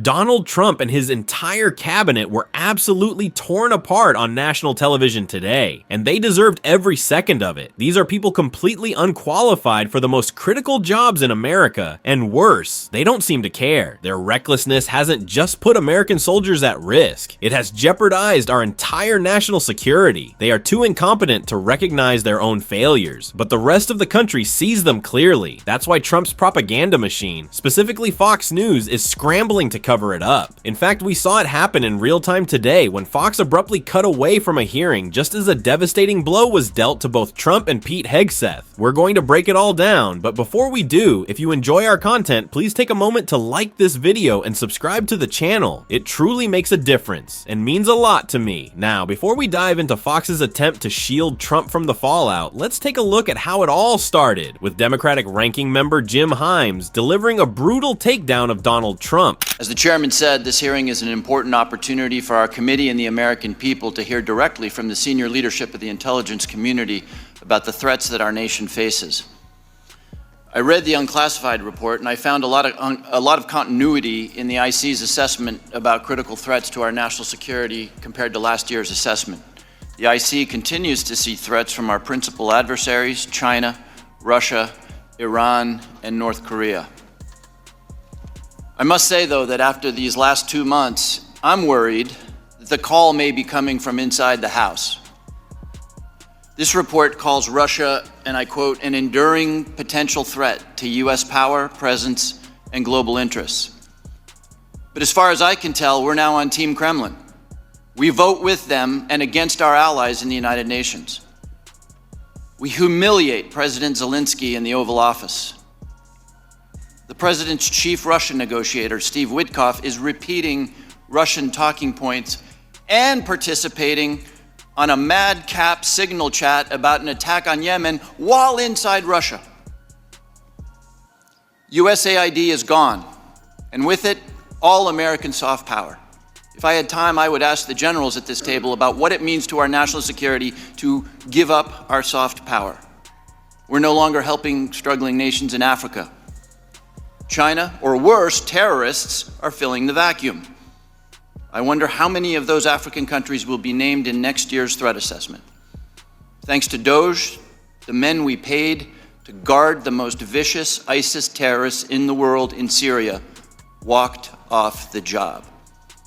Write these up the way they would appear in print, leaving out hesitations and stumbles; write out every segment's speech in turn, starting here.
Donald Trump and his entire cabinet were absolutely torn apart on national television today, and they deserved every second of it. These are people completely unqualified for the most critical jobs in America, and worse, they don't seem to care. Their recklessness hasn't just put American soldiers at risk, it has jeopardized our entire national security. They are too incompetent to recognize their own failures, but the rest of the country sees them clearly. That's why Trump's propaganda machine, specifically Fox News, is scrambling to cover it up. In fact, we saw it happen in real time today when Fox abruptly cut away from a hearing just as a devastating blow was dealt to both Trump and Pete Hegseth. We're going to break it all down, but before we do, if you enjoy our content, please take a moment to like this video and subscribe to the channel. It truly makes a difference and means a lot to me. Now, before we dive into Fox's attempt to shield Trump from the fallout, let's take a look at how it all started, with Democratic ranking member Jim Himes delivering a brutal takedown of Donald Trump. As the chairman said, this hearing is an important opportunity for our committee and the American people to hear directly from the senior leadership of the intelligence community about the threats that our nation faces. I read the unclassified report and I found a lot of continuity in the IC's assessment about critical threats to our national security compared to last year's assessment. The IC continues to see threats from our principal adversaries, China, Russia, Iran, and North Korea. I must say, though, that after these last 2 months, I'm worried that the call may be coming from inside the House. This report calls Russia, and I quote, an enduring potential threat to U.S. power, presence, and global interests. But as far as I can tell, we're now on Team Kremlin. We vote with them and against our allies in the United Nations. We humiliate President Zelensky in the Oval Office. The president's chief Russian negotiator, Steve Witkoff, is repeating Russian talking points and participating on a madcap signal chat about an attack on Yemen while inside Russia. USAID is gone, and with it, all American soft power. If I had time, I would ask the generals at this table about what it means to our national security to give up our soft power. We're no longer helping struggling nations in Africa. China, or worse, terrorists, are filling the vacuum. I wonder how many of those African countries will be named in next year's threat assessment. Thanks to DOJ, the men we paid to guard the most vicious ISIS terrorists in the world in Syria walked off the job.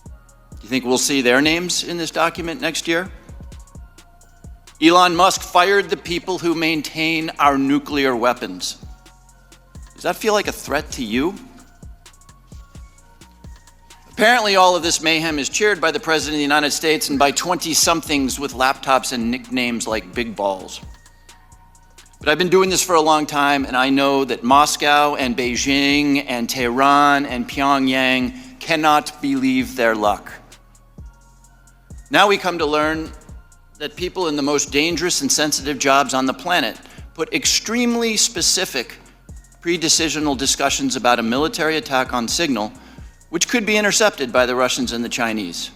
Do you think we'll see their names in this document next year? Elon Musk fired the people who maintain our nuclear weapons. Does that feel like a threat to you? Apparently, all of this mayhem is cheered by the President of the United States and by 20-somethings with laptops and nicknames like Big Balls. But I've been doing this for a long time, and I know that Moscow and Beijing and Tehran and Pyongyang cannot believe their luck. Now we come to learn that people in the most dangerous and sensitive jobs on the planet put extremely specific pre-decisional discussions about a military attack on signal, which could be intercepted by the Russians and the Chinese.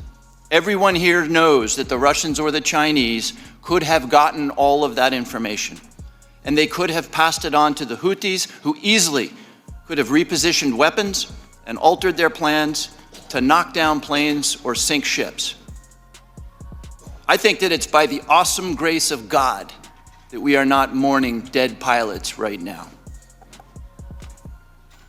Everyone here knows that the Russians or the Chinese could have gotten all of that information, and they could have passed it on to the Houthis, who easily could have repositioned weapons and altered their plans to knock down planes or sink ships. I think that it's by the awesome grace of God that we are not mourning dead pilots right now.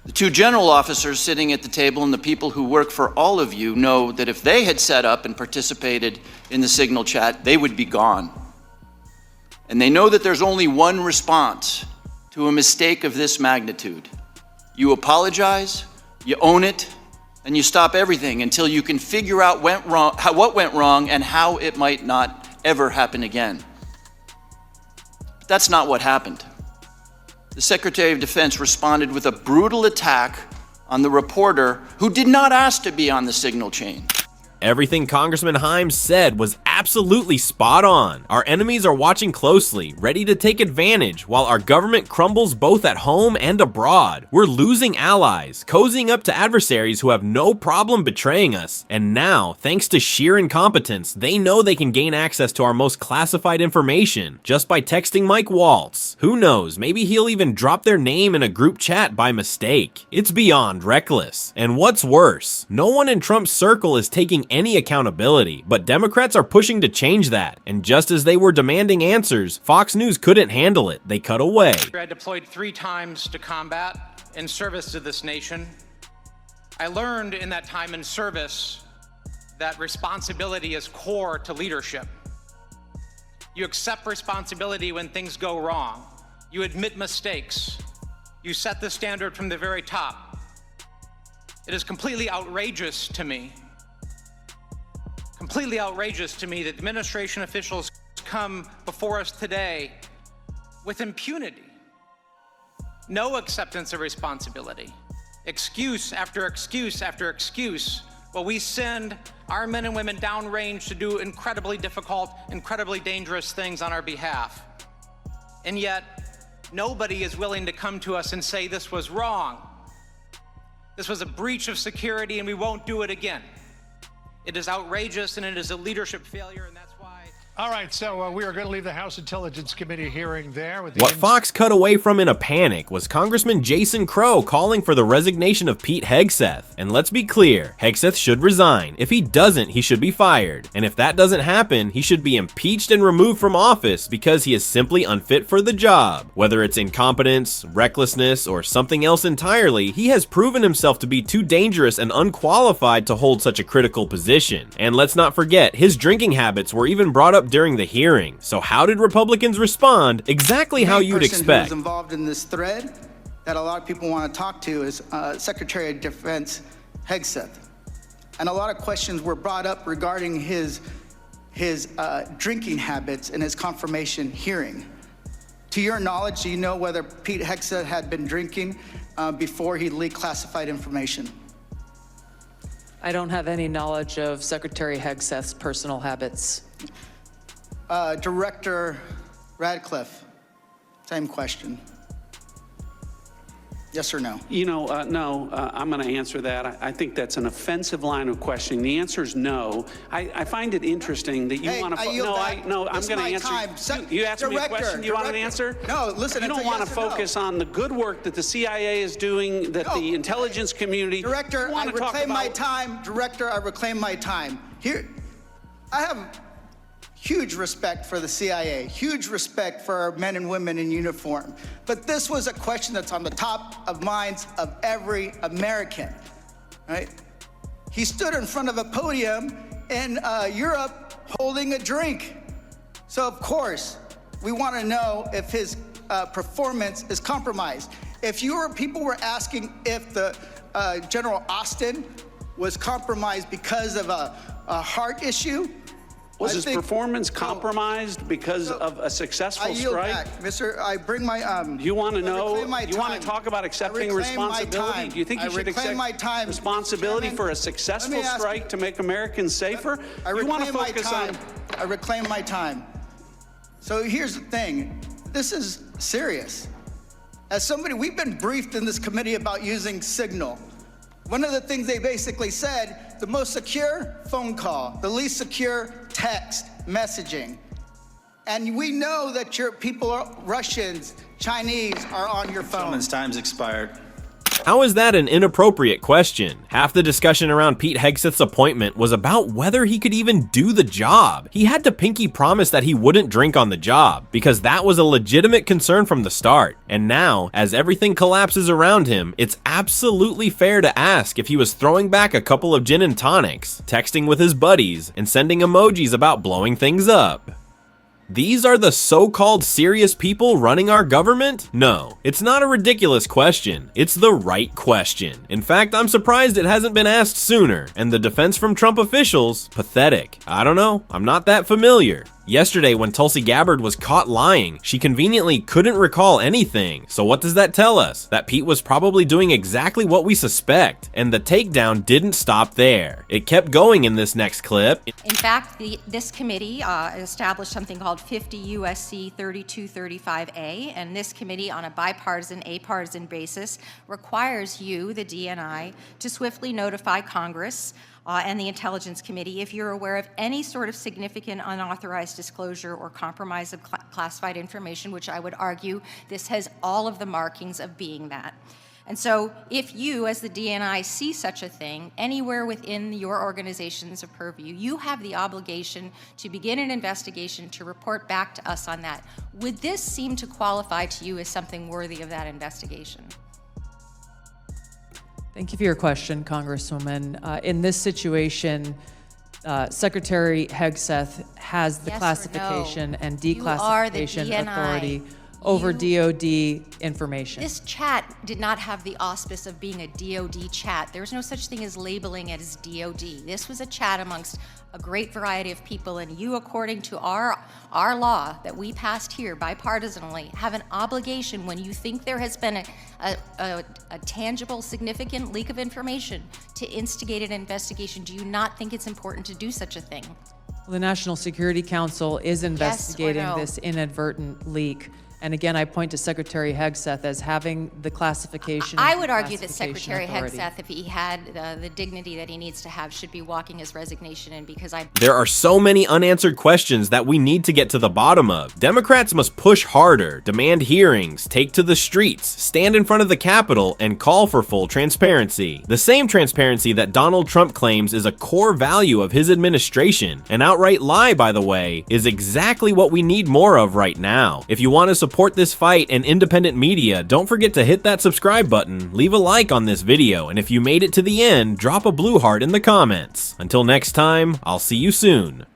The two general officers sitting at the table and the people who work for all of you know that if they had set up and participated in the signal chat, they would be gone. And they know that there's only one response to a mistake of this magnitude. You apologize, you own it, and you stop everything until you can figure out what went wrong and how it might not ever happen again. But that's not what happened. The Secretary of Defense responded with a brutal attack on the reporter who did not ask to be on the signal chain. Everything Congressman Himes said was absolutely spot on. Our enemies are watching closely, ready to take advantage, while our government crumbles both at home and abroad. We're losing allies, cozying up to adversaries who have no problem betraying us, and now, thanks to sheer incompetence, they know they can gain access to our most classified information just by texting Mike Waltz. Who knows, maybe he'll even drop their name in a group chat by mistake. It's beyond reckless. And what's worse, no one in Trump's circle is taking any accountability, but Democrats are pushing to change that. And just as they were demanding answers, Fox News couldn't handle it. They cut away. I deployed 3 times to combat in service to this nation. I learned in that time in service that responsibility is core to leadership. You accept responsibility when things go wrong. You admit mistakes. You set the standard from the very top. It is completely outrageous to me that administration officials come before us today with impunity. No acceptance of responsibility. Excuse after excuse after excuse, while we send our men and women downrange to do incredibly difficult, incredibly dangerous things on our behalf. And yet, nobody is willing to come to us and say this was wrong. This was a breach of security and we won't do it again. It is outrageous and it is a leadership failure, and that's why. All right, so we are going to leave the House Intelligence Committee hearing there. With the What Fox cut away from in a panic was Congressman Jason Crow calling for the resignation of Pete Hegseth. And let's be clear, Hegseth should resign. If he doesn't, he should be fired. And if that doesn't happen, he should be impeached and removed from office because he is simply unfit for the job. Whether it's incompetence, recklessness, or something else entirely, he has proven himself to be too dangerous and unqualified to hold such a critical position. And let's not forget, his drinking habits were even brought up during the hearing. So how did Republicans respond? Exactly how you'd expect. Who's involved in this thread that a lot of people want to talk to is Secretary of Defense Hegseth. And a lot of questions were brought up regarding his drinking habits in his confirmation hearing. To your knowledge, do you know whether Pete Hegseth had been drinking before he leaked classified information? I don't have any knowledge of Secretary Hegseth's personal habits. Director Radcliffe, same question. Yes or no? You know, no, I'm going to answer that. I think that's an offensive line of questioning. The answer is no. I find it interesting that you want to. I'm going to answer. You asked me a question. You want an answer? No, listen. You don't want to focus on the good work that the CIA is doing, that the intelligence community. Director, I reclaim my time. Director, I reclaim my time. Here, I have huge respect for the CIA, huge respect for our men and women in uniform. But this was a question that's on the top of minds of every American, right? He stood in front of a podium in Europe holding a drink. So of course, we want to know if his performance is compromised. If people were asking if the General Austin was compromised because of a heart issue, was his performance compromised because of a successful strike? I yield back, Mr. I bring my you want to know? You want to talk about accepting responsibility? Do you think you should accept responsibility for a successful strike to make Americans safer? You want to focus on? I reclaim my time. So here's the thing. This is serious. As somebody, we've been briefed in this committee about using Signal. One of the things they basically said, the most secure phone call, the least secure text messaging. And we know that your people, Russians, Chinese, are on your phone. Gentleman's time's expired. How is that an inappropriate question? Half the discussion around Pete Hegseth's appointment was about whether he could even do the job. He had to pinky promise that he wouldn't drink on the job, because that was a legitimate concern from the start. And now, as everything collapses around him, it's absolutely fair to ask if he was throwing back a couple of gin and tonics, texting with his buddies, and sending emojis about blowing things up. These are the so-called serious people running our government? No, it's not a ridiculous question. It's the right question. In fact, I'm surprised it hasn't been asked sooner, and the defense from Trump officials, pathetic. I don't know, I'm not that familiar. Yesterday, when Tulsi Gabbard was caught lying, she conveniently couldn't recall anything. So what does that tell us? That Pete was probably doing exactly what we suspect, and the takedown didn't stop there. It kept going in this next clip. In fact, this committee established something called 50 U.S.C. 3235A, and this committee, on a bipartisan, apartisan basis, requires you, the DNI, to swiftly notify Congress and the Intelligence Committee if you're aware of any sort of significant unauthorized disclosure or compromise of classified information, which I would argue this has all of the markings of being that. And so if you, as the DNI, see such a thing anywhere within your organization's purview, you have the obligation to begin an investigation to report back to us on that. Would this seem to qualify to you as something worthy of that investigation? Thank you for your question, Congresswoman. In this situation, Secretary Hegseth has the classification and declassification authority over DOD information. This chat did not have the auspice of being a DOD chat. There's no such thing as labeling it as DOD. This was a chat amongst a great variety of people, and you, according to our law that we passed here bipartisanly, have an obligation when you think there has been a tangible, significant leak of information to instigate an investigation. Do you not think it's important to do such a thing? Well, the National Security Council is investigating this inadvertent leak. And again, I point to Secretary Hegseth as having the classification. I would argue that Secretary Hegseth, if he had the dignity that he needs to have, should be walking his resignation in, because There are so many unanswered questions that we need to get to the bottom of. Democrats must push harder, demand hearings, take to the streets, stand in front of the Capitol, and call for full transparency. The same transparency that Donald Trump claims is a core value of his administration. An outright lie, by the way, is exactly what we need more of right now. If you want to support this fight and independent media, don't forget to hit that subscribe button, leave a like on this video, and if you made it to the end, drop a blue heart in the comments. Until next time, I'll see you soon.